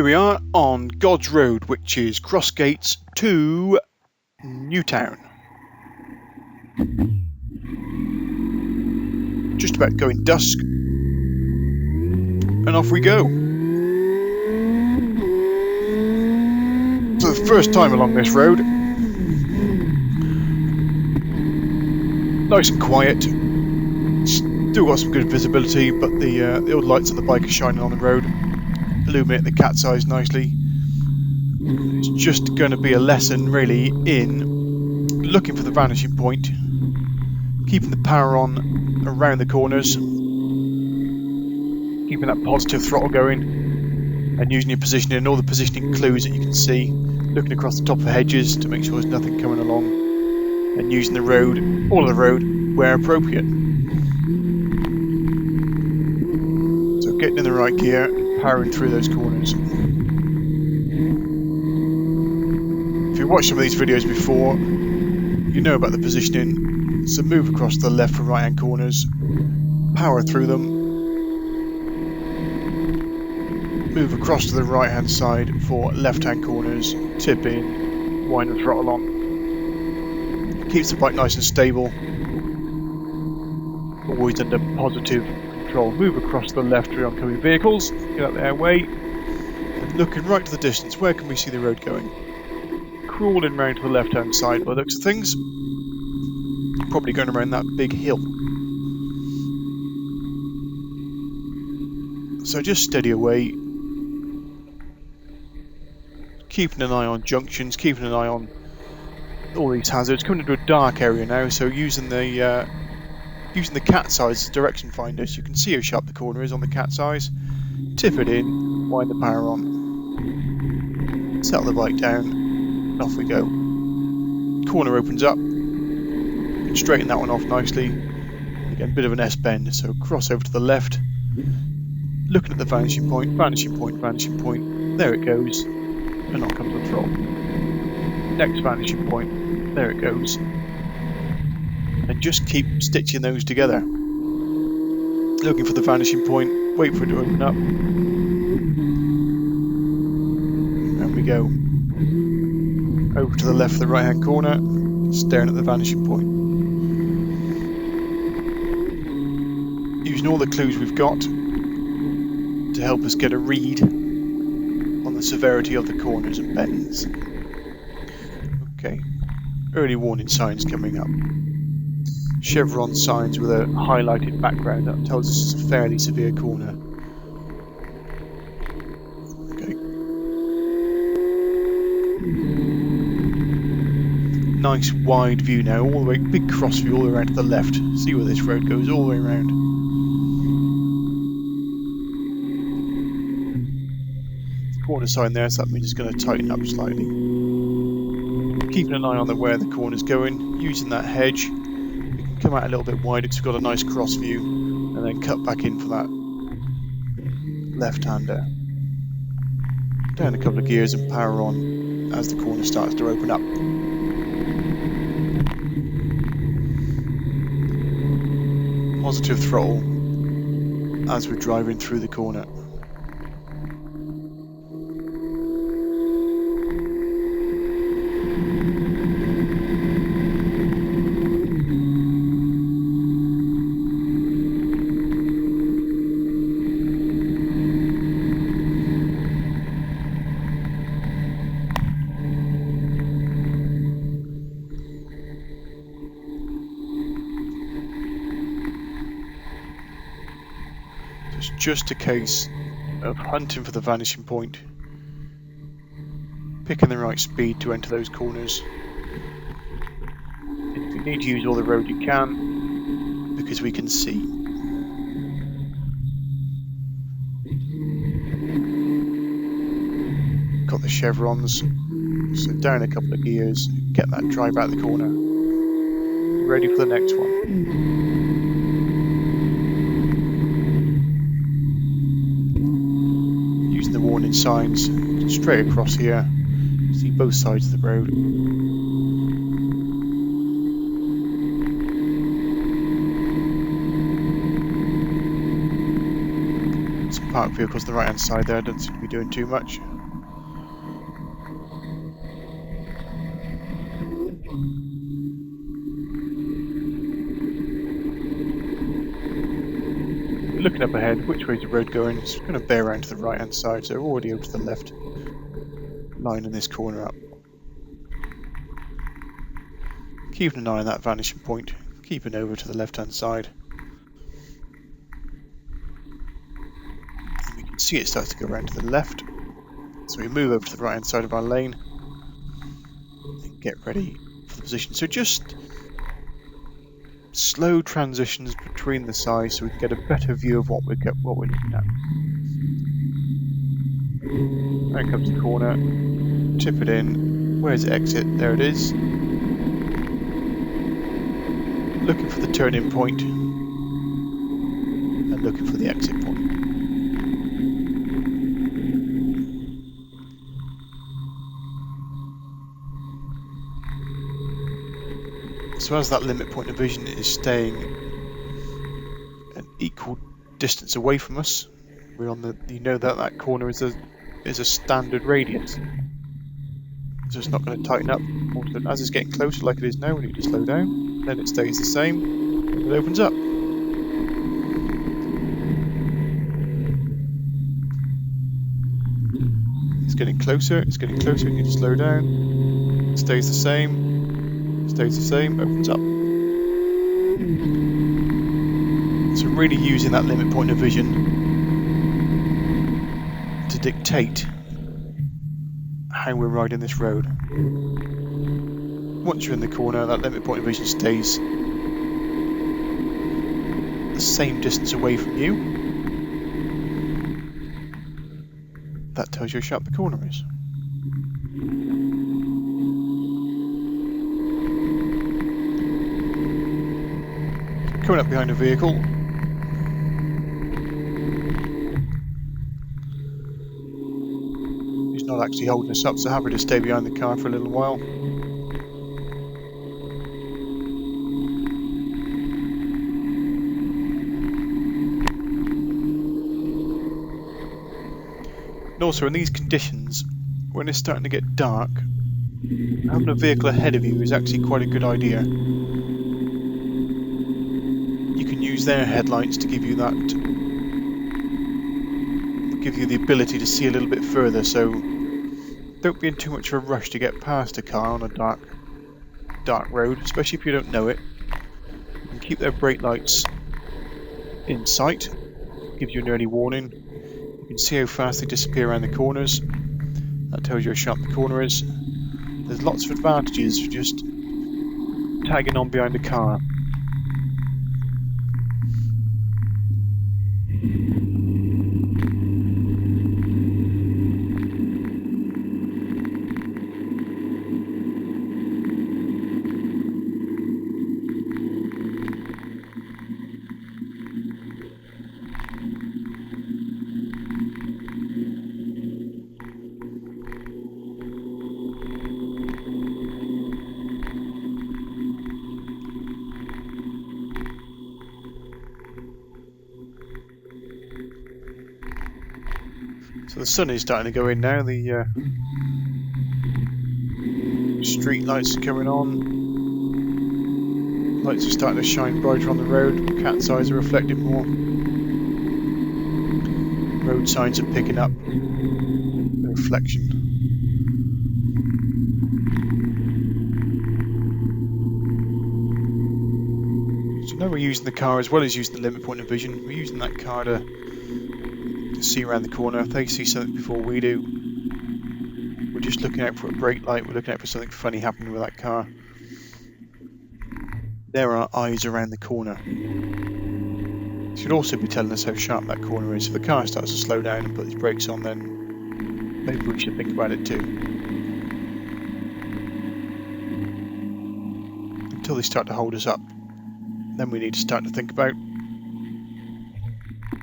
Here we are on God's Road, which is Crossgates to Newtown. Just about going dusk. And off we go. For the first time along this road. Nice and quiet. Still got some good visibility, but the old lights of the bike are shining on the road. Illuminate the cat's eyes nicely. It's just going to be a lesson really in looking for the vanishing point, keeping the power on around the corners, keeping that positive throttle going, and using your positioning and all the positioning clues that you can see, looking across the top of hedges to make sure there's nothing coming along, and using the road, all of the road, where appropriate. So getting in the right gear, powering through those corners. If you've watched some of these videos before, you know about the positioning. So move across the left or right hand corners, power through them, move across to the right hand side for left hand corners, tip in, wind the throttle on. Keeps the bike nice and stable, always under positive control. Move across the left through oncoming vehicles, get out their way, and looking right to the distance. Where can we see the road going? Crawling round to the left hand side by the looks of things. Probably going around that big hill. So just steady away, keeping an eye on junctions, keeping an eye on all these hazards. Coming into a dark area now, so using the cat's eyes as direction finders, you can see how sharp the corner is on the cat's eyes. Tip it in, wind the power on, settle the bike down, and off we go. Corner opens up, you can straighten that one off nicely. Again, a bit of an S-bend, so cross over to the left, looking at the vanishing point, vanishing point, vanishing point, there it goes, and on comes the throttle. Next vanishing point, there it goes. And just keep stitching those together. Looking for the vanishing point, wait for it to open up. And we go. Over to the left, the right hand corner, staring at the vanishing point. Using all the clues we've got to help us get a read on the severity of the corners and bends. Okay, early warning signs coming up. Chevron signs with a highlighted background that tells us it's a fairly severe corner. Okay. Nice wide view now, all the way, big cross view all the way around to the left. See where this road goes all the way around. Corner sign there, so that means it's going to tighten up slightly. Keeping an eye on where the corner's going, using that hedge. Come out a little bit wide because we've got a nice cross view, and then cut back in for that left-hander. Down a couple of gears and power on as the corner starts to open up. Positive throttle as we're driving through the corner. It's just a case of hunting for the vanishing point, picking the right speed to enter those corners. If you need to use all the road you can, because we can see. Got the chevrons, so down a couple of gears, get that drive out the corner. Ready for the next one. The warning signs straight across here, see both sides of the road. Some parked vehicles on the right hand side there, don't seem to be doing too much. looking up ahead, which way's the road going? It's going to bear around to the right hand side, so already over to the left, lining this corner up. Keeping an eye on that vanishing point, keeping over to the left hand side. And we can see it starts to go around to the left, so we move over to the right hand side of our lane and get ready for the position. So just slow transitions between the sides so we can get a better view of what we're looking at. There comes the corner, tip it in. Where's the exit? There it is. Looking for the turning point and looking for the exit point. So as that limit point of vision is staying an equal distance away from us, we're on the. You know that corner is a standard radius, so it's not going to tighten up. Also, as it's getting closer, like it is now, we need to slow down. Then it stays the same, and it opens up. It's getting closer. It's getting closer. We need to slow down. It stays the same. Stays the same, opens up. So really using that limit point of vision to dictate how we're riding this road. Once you're in the corner, that limit point of vision stays the same distance away from you. That tells you how sharp the corner is. Coming up behind a vehicle. He's not actually holding us up, so happy to stay behind the car for a little while. And also in these conditions, when it's starting to get dark, having a vehicle ahead of you is actually quite a good idea. You can use their headlights to give you the ability to see a little bit further, so don't be in too much of a rush to get past a car on a dark road, especially if you don't know it. You can keep their brake lights in sight, gives you an early warning. You can see how fast they disappear around the corners. That tells you how sharp the corner is. There's lots of advantages for just tagging on behind a car. So the sun is starting to go in now, the street lights are coming on, lights are starting to shine brighter on the road, cat's eyes are reflecting more, road signs are picking up the reflection. So now we're using the car as well as using the limit point of vision. We're using that car to see around the corner. If they see something before we do, we're just looking out for a brake light, we're looking out for something funny happening with that car. There are eyes around the corner. It should also be telling us how sharp that corner is. If the car starts to slow down and put its brakes on, then maybe we should think about it too. Until they start to hold us up, then we need to start to think about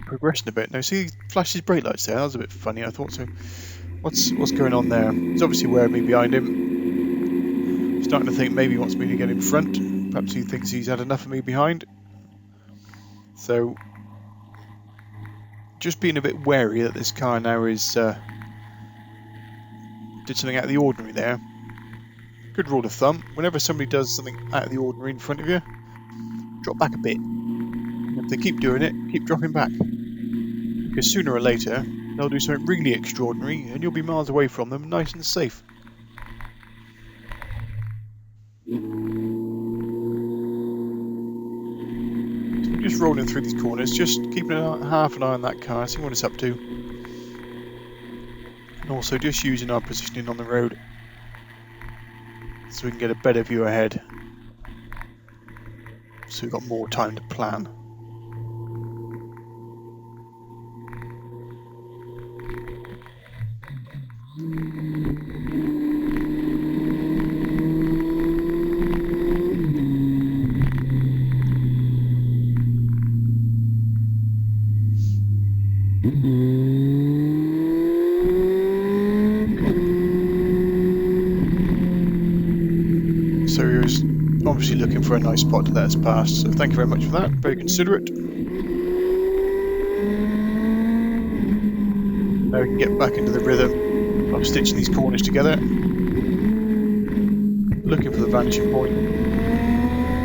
progressing a bit. Now see, he flashes brake lights there. That was a bit funny, I thought. So what's going on there? He's obviously aware of me behind him. I'm starting to think maybe he wants me to get in front. Perhaps he thinks he's had enough of me behind. So just being a bit wary that this car now is did something out of the ordinary there. Good rule of thumb: whenever somebody does something out of the ordinary in front of you, drop back a bit. And if they keep doing it, keep dropping back. because sooner or later they'll do something really extraordinary and you'll be miles away from them, nice and safe. So we're just rolling through these corners, just keeping half an eye on that car, seeing what it's up to. And also just using our positioning on the road so we can get a better view ahead. So we've got more time to plan. So he was obviously looking for a nice spot to let us pass, so thank you very much for that, very considerate. Now we can get back into the rhythm of stitching these corners together. Looking for the vanishing point,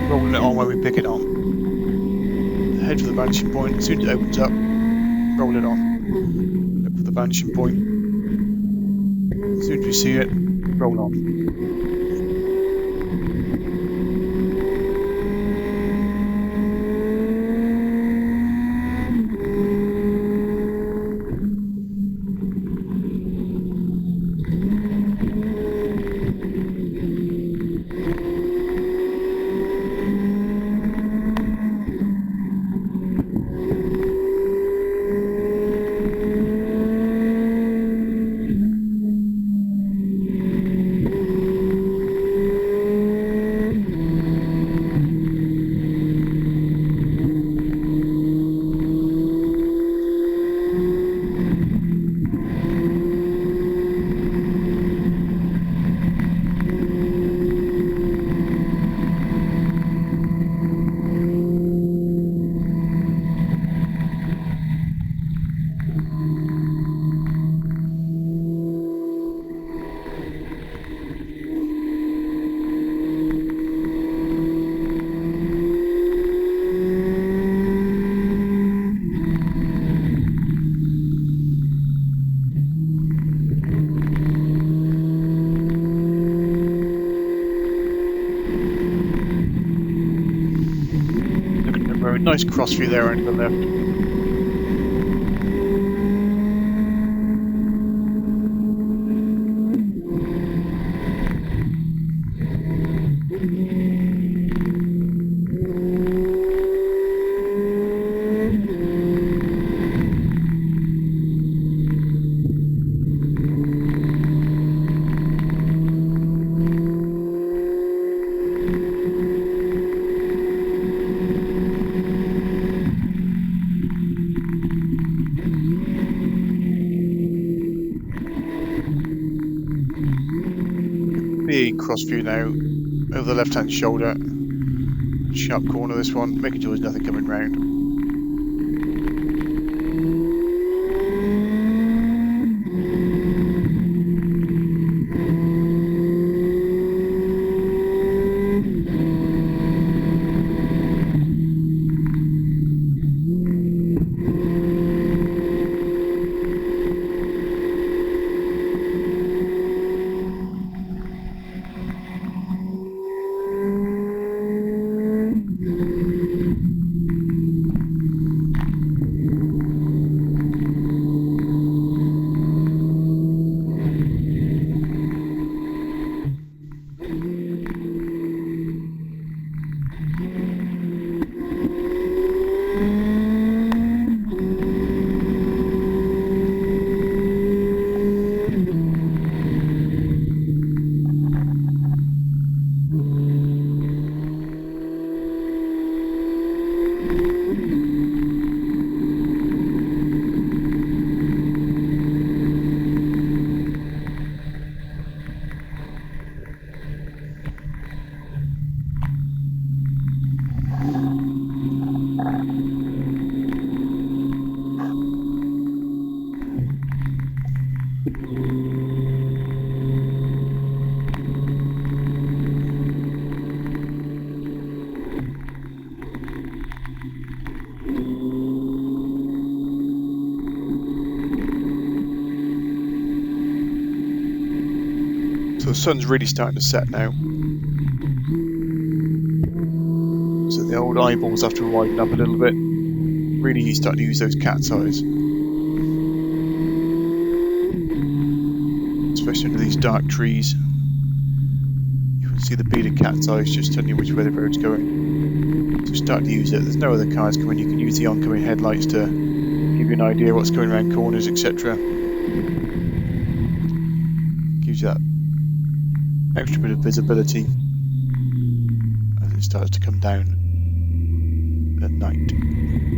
rolling it on when we pick it on. Head for the vanishing point, as soon as it opens up, roll it on. Look for the vanishing point. As soon as we see it, roll on. Nice cross view there into the left. Big cross view now over the left hand shoulder. Sharp corner this one, making sure there's nothing coming round. the sun's really starting to set now. So the old eyeballs have to widen up a little bit. Really start to use those cat's eyes. Especially under these dark trees. You can see the beaded cat's eyes just telling you which way the road's going. So start to use it. There's no other cars coming. You can use the oncoming headlights to give you an idea what's going around corners, etc. Gives you that extra bit of visibility as it starts to come down at night.